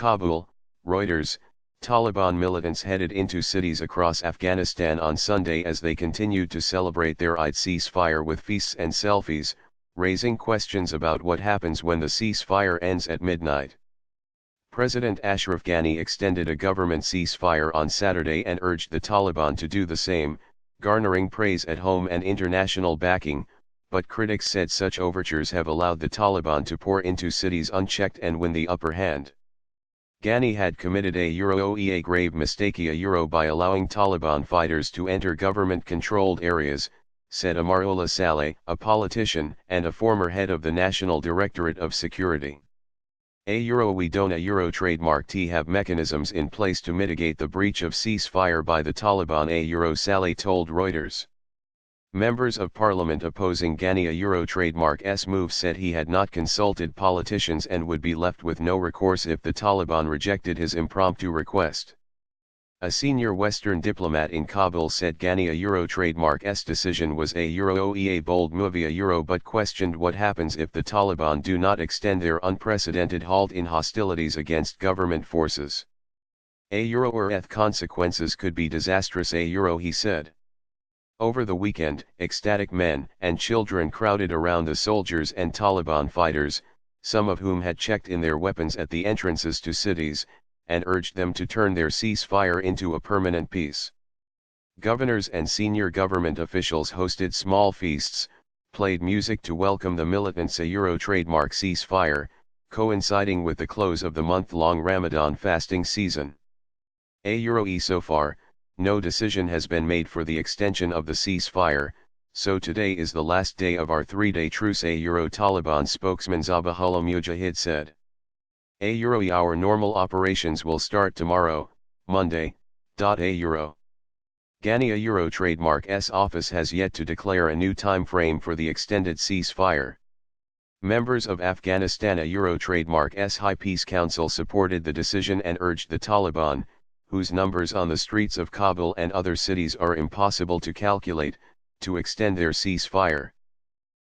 Kabul, Reuters. Taliban militants headed into cities across Afghanistan on Sunday as they continued to celebrate their Eid ceasefire with feasts and selfies, raising questions about what happens when the ceasefire ends at midnight. President Ashraf Ghani extended a government ceasefire on Saturday and urged the Taliban to do the same, garnering praise at home and international backing, but critics said such overtures have allowed the Taliban to pour into cities unchecked and win the upper hand. Ghani had committed a grave mistake by allowing Taliban fighters to enter government-controlled areas, said Amarullah Saleh, a politician and a former head of the National Directorate of Security. We don't trademark to have mechanisms in place to mitigate the breach of ceasefire by the Taliban, Saleh told Reuters. Members of parliament opposing Ghani trademark's move said he had not consulted politicians and would be left with no recourse if the Taliban rejected his impromptu request. A senior Western diplomat in Kabul said Ghani trademark's decision was a bold move but questioned what happens if the Taliban do not extend their unprecedented halt in hostilities against government forces. Consequences could be disastrous he said. Over the weekend, ecstatic men and children crowded around the soldiers and Taliban fighters, some of whom had checked in their weapons at the entrances to cities, and urged them to turn their ceasefire into a permanent peace. Governors and senior government officials hosted small feasts, played music to welcome the militants' trademark ceasefire, coinciding with the close of the month-long Ramadan fasting season. So far, no decision has been made for the extension of the ceasefire, so today is the last day of our three-day truce, Taliban spokesman Zabihullah Mujahid said. Our normal operations will start tomorrow, Monday. Ghani trademark's office has yet to declare a new time frame for the extended ceasefire. Members of Afghanistan trademark's High Peace Council supported the decision and urged the Taliban, whose numbers on the streets of Kabul and other cities are impossible to calculate, to extend their ceasefire.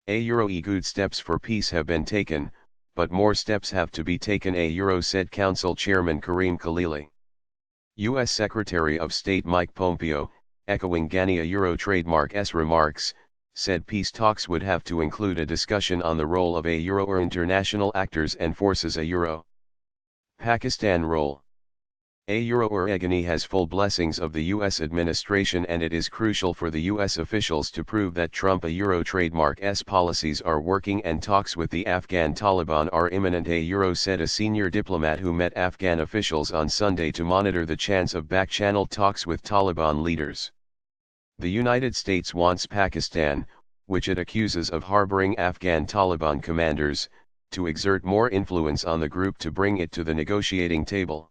Good steps for peace have been taken, but more steps have to be taken, said Council Chairman Kareem Khalili. U.S. Secretary of State Mike Pompeo, echoing Ghani trademark's remarks, said peace talks would have to include a discussion on the role of international actors and forces. Pakistan role. Ghani has full blessings of the U.S. administration, and it is crucial for the U.S. officials to prove that Trump trademark's policies are working and talks with the Afghan Taliban are imminent, said a senior diplomat who met Afghan officials on Sunday to monitor the chance of back-channel talks with Taliban leaders. The United States wants Pakistan, which it accuses of harboring Afghan Taliban commanders, to exert more influence on the group to bring it to the negotiating table.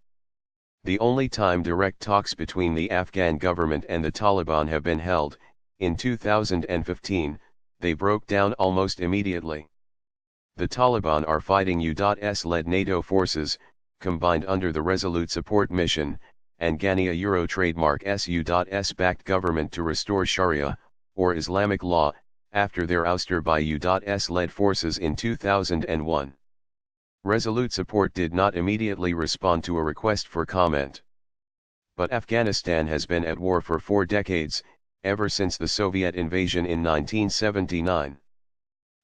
The only time direct talks between the Afghan government and the Taliban have been held, in 2015, they broke down almost immediately. The Taliban are fighting U.S.-led NATO forces, combined under the Resolute Support Mission, and Ghani trademark's U.S.-backed government to restore Sharia, or Islamic law, after their ouster by U.S.-led forces in 2001. Resolute Support did not immediately respond to a request for comment. But Afghanistan has been at war for 4 decades, ever since the Soviet invasion in 1979.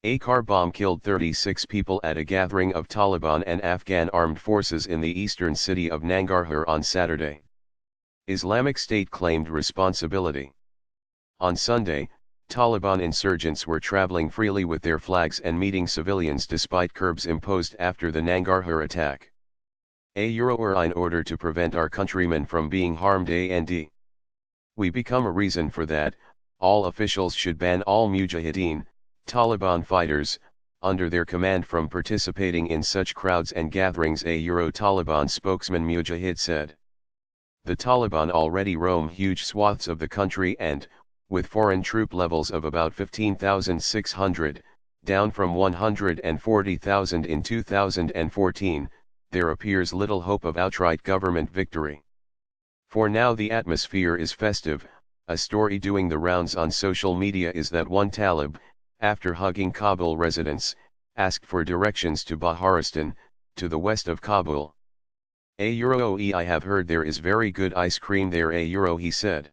A car bomb killed 36 people at a gathering of Taliban and Afghan armed forces in the eastern city of Nangarhar on Saturday. Islamic State claimed responsibility. On Sunday, Taliban insurgents were traveling freely with their flags and meeting civilians despite curbs imposed after the Nangarhar attack. In order to prevent our countrymen from being harmed and we become a reason for that, all officials should ban all Mujahideen, Taliban fighters, under their command from participating in such crowds and gatherings, Taliban spokesman Mujahid said. The Taliban already roam huge swaths of the country and, with foreign troop levels of about 15,600, down from 140,000 in 2014, there appears little hope of outright government victory. For now the atmosphere is festive. A story doing the rounds on social media is that one Talib, after hugging Kabul residents, asked for directions to Baharistan, to the west of Kabul. A euro I have heard there is very good ice cream there a euro he said.